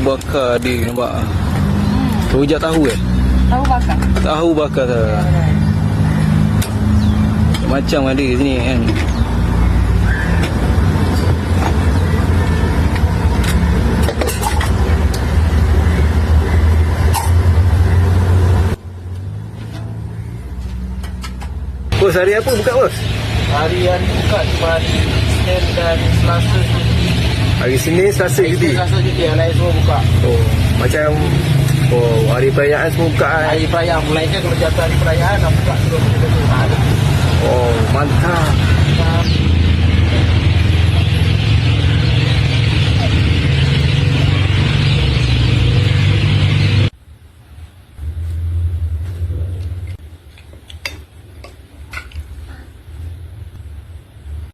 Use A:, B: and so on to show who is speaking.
A: bakar dia nampak. Rujak tahu
B: Tahu bakar.
A: Tahu bakar tu. Macam ada sini kan. Bos, hari apa buka bos?
C: Hari-hari buka cuma hari Isnin dan Selasa je.
A: Hari Senin, Selasa cuti.
C: Selasa je yang lain semua buka.
A: Oh, macam hari perayaan semua buka kan?
C: Hari perayaan, melainkan kalau jatuh hari perayaan nak buka sebelum kita tu.
A: Oh, mantap.